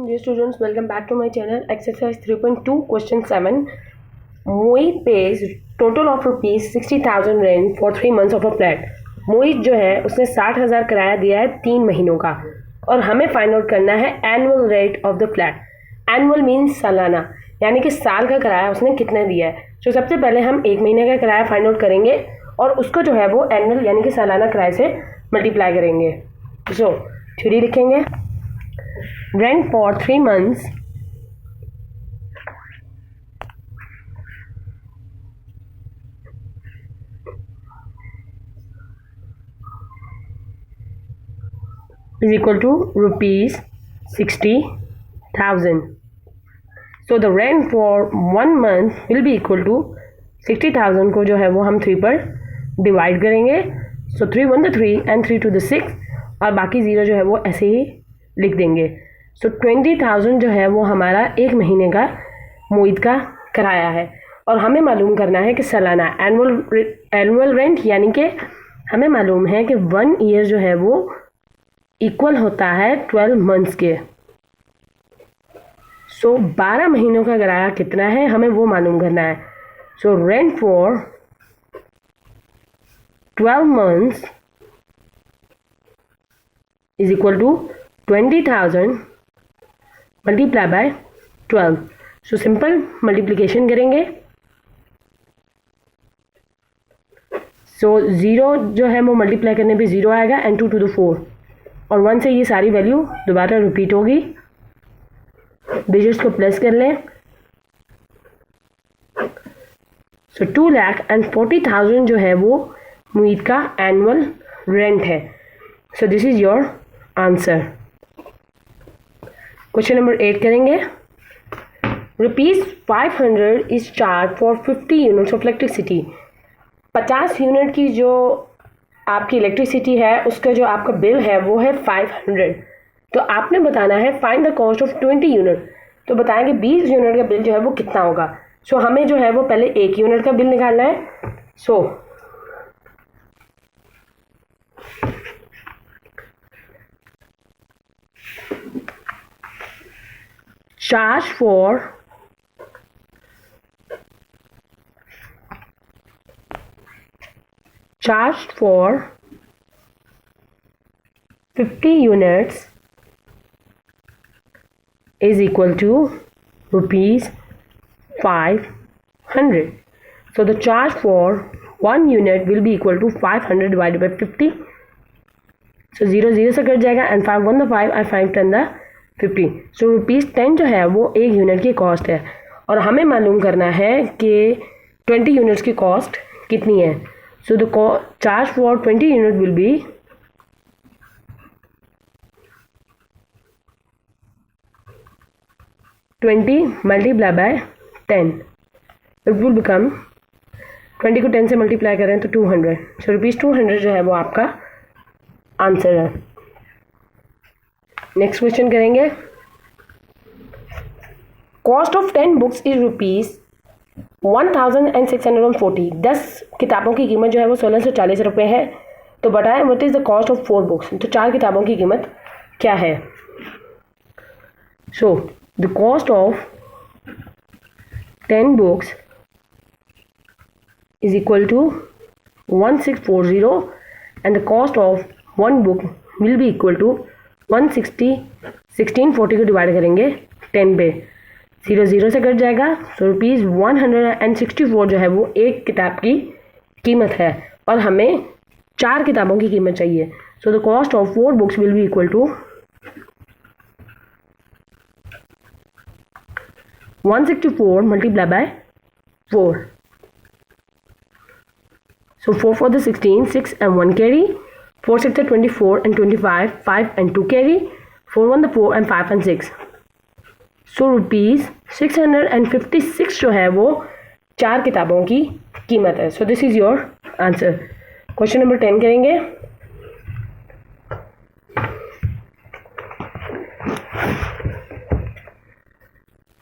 Dear students, welcome back to my channel. Exercise 3.2 question 7. Mohit pays total of rupees 60,000 rent for 3 months of a flat. मोहित जो है उसने 60,000 किराया दिया है 3 महीनों का और हमें फाइंड आउट करना है annual rate of the flat. Annual means सालाना, यानी कि साल का किराया उसने कितना दिया है. तो सबसे पहले हम 1 महीने का किराया फाइंड आउट करेंगे और उसको जो है वो एनुअल यानी कि सालाना किराए से मल्टीप्लाई करेंगे. सो थ्योरी लिखेंगे. Rent for 3 months is equal to rupees 60,000. So the rent for 1 month will be equal to 60,000 को जो है वो हम 3 पर डिवाइड करेंगे. So 3 1 3 and 3 2 6 और बाकी 0 जो है वो ऐसे ही लिख देंगे. सो 20,000 जो है वो हमारा 1 महीने का मोहित का किराया है और हमें मालूम करना है कि सालाना एनुअल रेंट, यानी कि हमें मालूम है कि 1 ईयर जो है वो इक्वल होता है 12 मंथ्स के. सो 12 महीनों का किराया कितना है हमें वो मालूम करना है. So rent for 12 months is equal to 20,000 multiply by 12. So simple multiplication करेंगे. सो 0 जो है वो मल्टीप्लाई करने पे 0 आएगा एंड 2 to the 4 और 1 से ये सारी वैल्यू दोबारा रिपीट होगी. डिजिट्स को प्लस कर लें. सो 2,40,000 जो है वो मोहित का एनुअल रेंट है. सो this is your answer. Question number 8 करेंगे. ₹500 is charge for 50 units of electricity. 50 unit की जो आपकी इलेक्ट्रिसिटी है उसका जो आपका बिल है वो है 500. तो आपने बताना है find the cost of 20 unit. तो बताएंगे 20 यूनिट का बिल जो है वो कितना होगा. सो हमें जो है वो पहले 1 यूनिट का बिल निकालना है. सो charge for 50 units is equal to rupees 500. So the charge for 1 unit will be equal to 500 divided by 50. So 0 0 से कट जाएगा and 5 1 the 5 and 5 10 the 50. सो ₹10 जो है वो 1 यूनिट की कॉस्ट है और हमें मालूम करना है कि 20 यूनिट्स की कॉस्ट कितनी है. So the charge for 20 unit will be 20 multiply by 10. It will become 20 को 10 से मल्टीप्लाई करें तो 200. सो ₹200 जो है वो आपका आंसर है. नेक्स्ट क्वेश्चन करेंगे. Cost of 10 books is ₹1,640. 10 किताबों की कीमत जो है वो 1640 रुपये है. तो बताएं what is the cost of 4 books. तो 4 किताबों की कीमत क्या है. So the cost of 10 books is equal to 1640 and the cost of 1 book will be equal to 1640 को डिवाइड करेंगे 10 पे. 0 0 से कट जाएगा. सो ₹164 जो है वो एक किताब की कीमत है और हमें 4 किताबों की कीमत चाहिए. So the cost of 4 books will be equal to 164 multiply by 4. So 4 for the 16, 6 and 1 carry. 4 6 are 24 and 25, 5 and 2 carry. 4 1 the 4 and 5 and 6. सो ₹656 जो है वो 4 किताबों की कीमत है. सो this is your answer. Question number 10 करेंगे.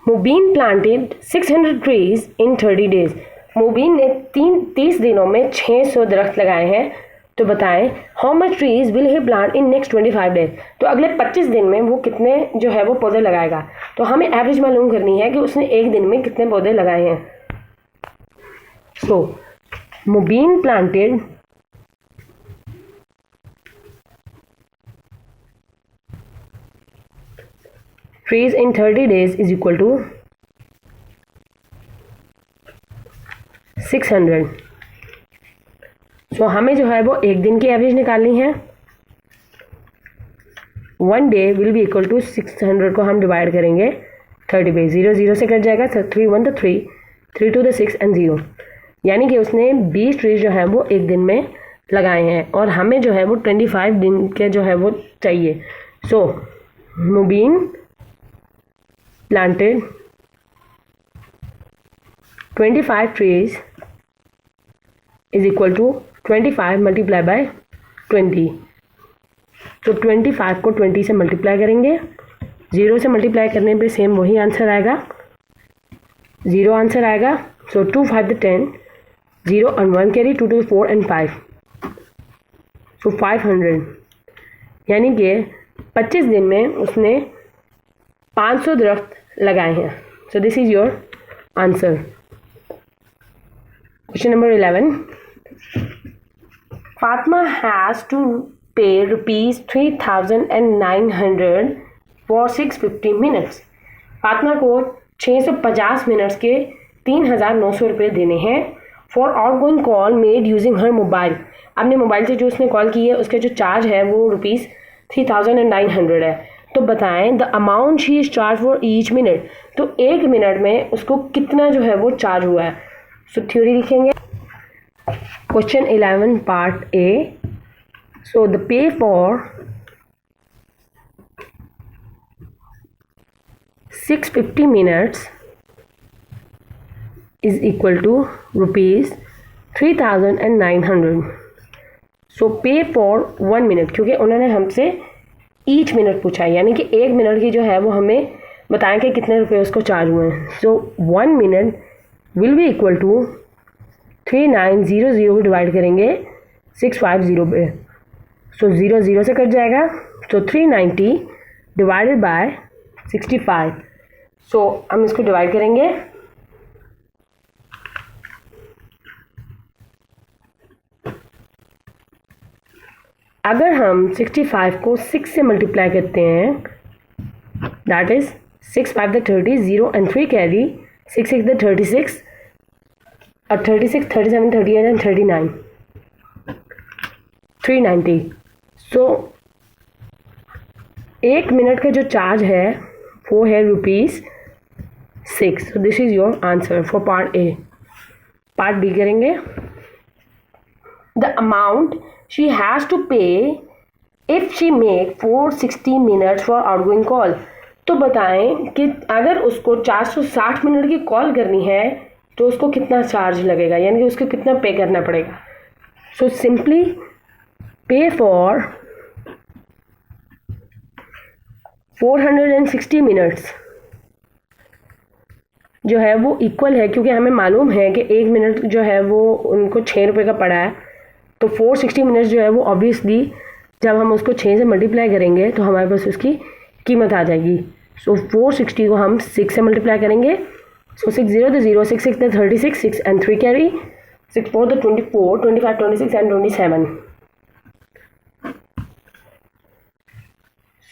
मुबीन प्लांटेड 600 ट्रीज इन 30 days. मुबीन ने 30 दिनों में 600 दरख्त लगाए हैं. तो बताएं how much trees will he plant in next 25 days. तो अगले 25 दिन में वो कितने जो है वो पौधे लगाएगा। तो हमें एवरेज मालूम करनी है कि उसने एक दिन में कितने पौधे लगाए हैं। So Mubeen planted trees in 30 days is equal to 600। So हमें जो है वो एक दिन की एवरेज निकालनी है। 1 day will be equal to 600 को हम डिवाइड करेंगे 30 पे। 0 0 से कट जाएगा, 3 1 तो 3 3 2 तो 6 एंड 0, यानी कि उसने 20 ट्रीज जो है वो एक दिन में लगाए हैं और हमें जो है वो 25 दिन के जो है वो चाहिए। सो मुबीन planted 25 trees is equal to 25 multiplied by 20। तो 25 को 20 से मल्टीप्लाई करेंगे, 0 से मल्टीप्लाई करने पे सेम वही आंसर आएगा, 0 आंसर आएगा। सो 2 5 10, 0 and 1 कैरी, 2 2 4 and 5, सो 500, यानी कि 25 दिन में उसने 500 दरख्त लगाए हैं। So this is your answer. Question number 11, Fatima has to pay ₹3,900 for 650 minutes. Fatima को 650 मिनट्स के 3,900 रुपये देने हैं for outgoing call made using her mobile. अपने मोबाइल से जो उसने कॉल की है उसका जो चार्ज है वो ₹3,900 है। तो बताएं the amount she is charge for each minute. तो एक मिनट में उसको कितना जो है वो चार्ज हुआ है। सो थ्योरी लिखेंगे। Question 11 part A. So the pay for 650 minutes is equal to ₹3,900। So pay for 1 minute, क्योंकि उन्होंने हमसे ईच मिनट पूछा है, यानी कि एक मिनट की जो है वो हमें बताएं कि कितने रुपए उसको चार्ज हुए हैं। So 1 minute will be equal to 3900 को डिवाइड करेंगे 650 पे। सो 0 0 से कट जाएगा, तो 390 डिवाइडेड बाय 65। सो हम इसको डिवाइड करेंगे। अगर हम 65 को 6 से मल्टीप्लाई करते हैं, that is 6 5 the 30, 0 and 3 carry, 6 6 the 36 और 36 37 38 and 39, 390। सो एक मिनट का जो चार्ज है वो है ₹6। So this is your answer for part A. Part B करेंगे। The amount she has to pay if she make 460 minutes for outgoing call। तो बताएं कि अगर उसको 460 मिनट की कॉल करनी है तो उसको कितना चार्ज लगेगा, यानी कि उसको कितना पे करना पड़ेगा। सो सिंपली पे फॉर 460 मिनट्स जो है वो इक्वल है, क्योंकि हमें मालूम है कि एक मिनट जो है वो उनको 6 रुपये का पड़ा है। तो 460 मिनट्स जो है वो ऑब्वियसली जब हम उसको 6 से मल्टीप्लाई करेंगे तो हमारे पास उसकी कीमत आ जाएगी। सो 460 को हम 6 से मल्टीप्लाई करेंगे। सो 6 0 तो 0, 6 6 तो 36, 6 and 3 कैरी, 6 4 तो 24, 25 26 and 27।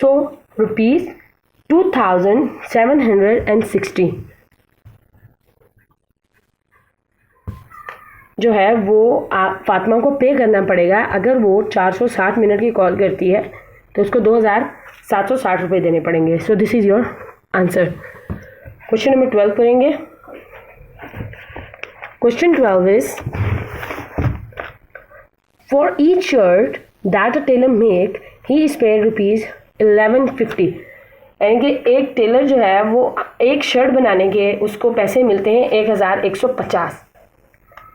सो ₹2,760 जो है वो फातिमा को पे करना पड़ेगा। अगर वो 460 मिनट की कॉल करती है तो उसको 2,760 रुपये देने पड़ेंगे। So this is your answer. Question number 12 करेंगे। Question 12 is for each shirt that a tailor make he is paid ₹1150। यानी कि एक टेलर जो है वो एक शर्ट बनाने के उसको पैसे मिलते हैं 1150।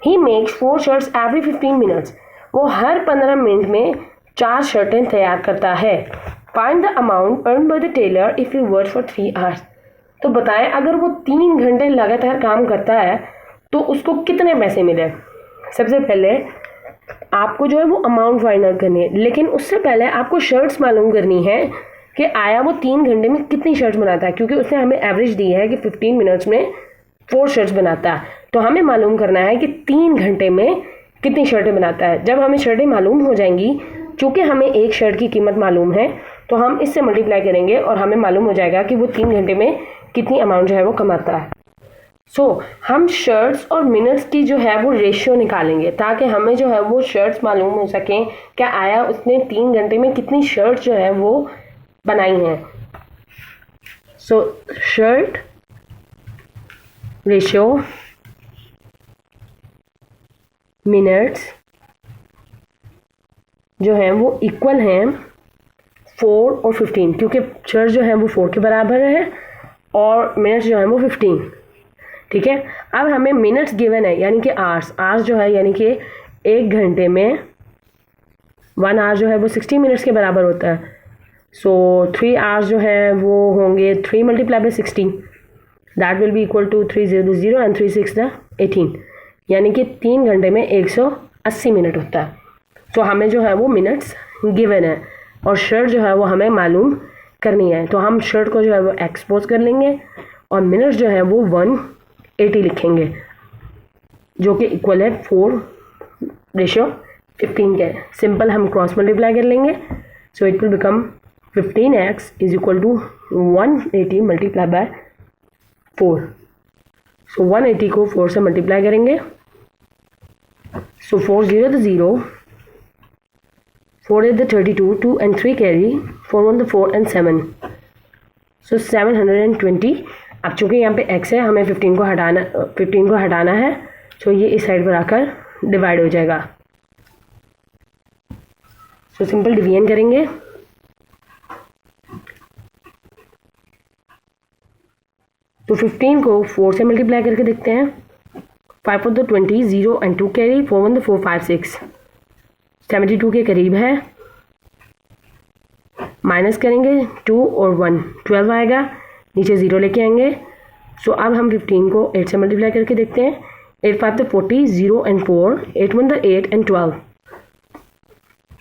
He makes 4 shirts every 15 minutes. वो हर 15 मिनट में 4 शर्टें तैयार करता है। Find the amount earn by the tailor if you work for 3 hours. तो बताएं अगर वो 3 घंटे लगातार काम करता है तो उसको कितने पैसे मिले। सबसे पहले आपको जो है वो अमाउंट फाइंड आउट करनी है, लेकिन उससे पहले आपको शर्ट्स मालूम करनी है कि आया वो 3 घंटे में कितनी शर्ट्स बनाता है, क्योंकि उसने हमें एवरेज दी है कि 15 मिनट्स में 4 शर्ट्स बनाता है। तो हमें मालूम करना है कि 3 घंटे में कितनी शर्टें बनाता है। जब हमें शर्टें मालूम हो जाएंगी, चूँकि हमें एक शर्ट की कीमत मालूम है, तो हम इससे मल्टीप्लाई करेंगे और हमें मालूम हो जाएगा कि वो 3 घंटे में कितनी अमाउंट जो है वो कमाता है। हम शर्ट्स और मिनट्स की जो है वो रेशियो निकालेंगे ताकि हमें जो है वो शर्ट्स मालूम हो सकें क्या आया उसने 3 घंटे में कितनी शर्ट्स जो है वो बनाई हैं। शर्ट रेशियो मिनट्स जो है वो इक्वल हैं 4 और 15, क्योंकि शर्ट जो है वो 4 के बराबर है और मिनट्स जो है वो 15। ठीक है, अब हमें मिनट्स गिवन है यानी कि आवर्स जो है यानी कि 1 घंटे में 1 आवर जो है वो 60 मिनट्स के बराबर होता है। 3 आवर्स जो है वो होंगे 3 multiply by 60, that will be equal to 300 and 3 6 18, यानी कि 3 घंटे में 180 मिनट होता है। हमें जो है वो मिनट्स गिवन है और शर्ट जो है वो हमें मालूम करनी है। तो हम शर्ट को जो है वो एक्सपोज कर लेंगे और मिनट्स जो है वो 180 लिखेंगे, जो कि इक्वल है 4:15 के। सिंपल हम क्रॉस मल्टीप्लाई कर लेंगे, so it will become 15x is equal to 180 multiply by 4। 180 को 4 से मल्टीप्लाई करेंगे, 4 0 0, 4 8 32, 2 and 3 carry, 4 1 4 and 7, 720। अब चूँकि यहाँ पे x है, हमें 15 को हटाना है, ये इस साइड पर आकर डिवाइड हो जाएगा। सिंपल डिवीजन करेंगे, तो 15 को 4 से मल्टीप्लाई करके देखते हैं। 5 4 20, 0 and 2 कैरी, 4 1 4 5 6, 72 के करीब है। माइनस करेंगे 2 और 1, 12 आएगा, नीचे 0 लेके आएंगे। अब हम 15 को 8 से मल्टीप्लाई करके देखते हैं। 8 5 40, 0 and 4, 8 1 8 and 12,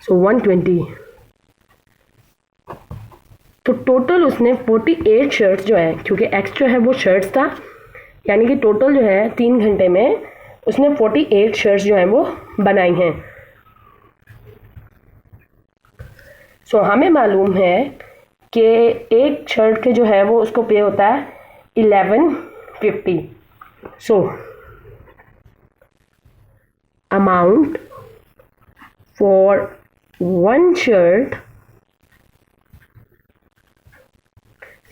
120। तो टोटल उसने 48 शर्ट्स जो है, क्योंकि एक्स जो है वो शर्ट्स था, यानी कि टोटल जो है 3 घंटे में उसने 48 शर्ट्स जो है वो बनाई हैं। हमें मालूम है कि एक शर्ट के जो है वो उसको पे होता है 1150। Amount for 1 shirt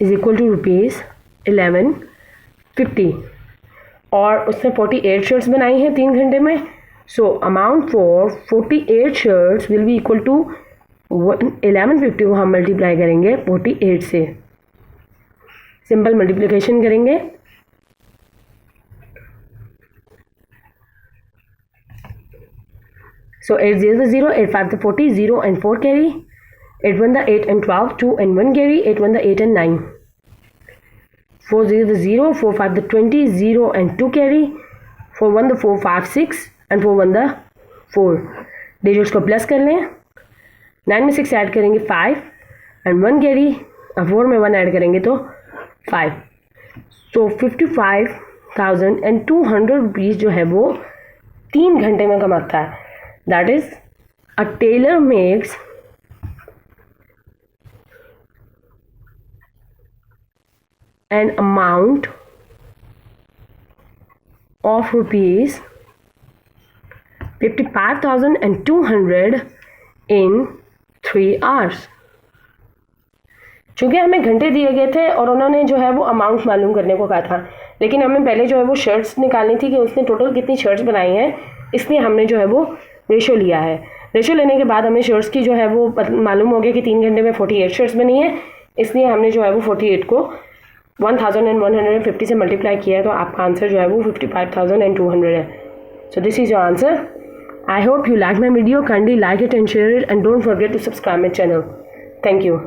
is equal to ₹1150 और उसने 48 शर्ट्स बनाई हैं 3 घंटे में। Amount for 48 shirts will be equal to 1150 को हम मल्टीप्लाई करेंगे 48 से। सिंपल मल्टीप्लिकेशन करेंगे, So 8 0 0, 8 5 40, 0 and 4 carry, 8 1 8 and 12, 2 and 1 carry, 8 1 8 and 9, 4 0 0, 4 5 20, 0 and 2 carry, 4 1 4 5 6 and 4 1 4। Digits को प्लस कर लें, 9 में 6 ऐड करेंगे 5 एंड 1 कैरी, 4 में 1 ऐड करेंगे तो 5। 55,200 रुपीज़ जो है वो 3 घंटे में कमाता है। That is a tailor makes an amount of rupees 55,200 in 3 hours। चूँकि हमें घंटे दिए गए थे और उन्होंने जो है वो अमाउंट मालूम करने को कहा था, लेकिन हमें पहले जो है वो शर्ट्स निकालनी थी कि उसने टोटल कितनी शर्ट्स बनाई हैं, इसलिए हमने जो है वो रेशो लिया है। रेशो लेने के बाद हमें शर्ट्स की जो है वो मालूम हो गया कि 3 घंटे में 48 शर्ट्स बनी है, इसलिए हमने जो है वो 48 को 1150 से मल्टीप्लाई किया है, तो आपका आंसर जो है वो 55,200 है। सो this is your answer. I hope you like my video. Kindly like it and share it, and don't forget to subscribe my channel. Thank you.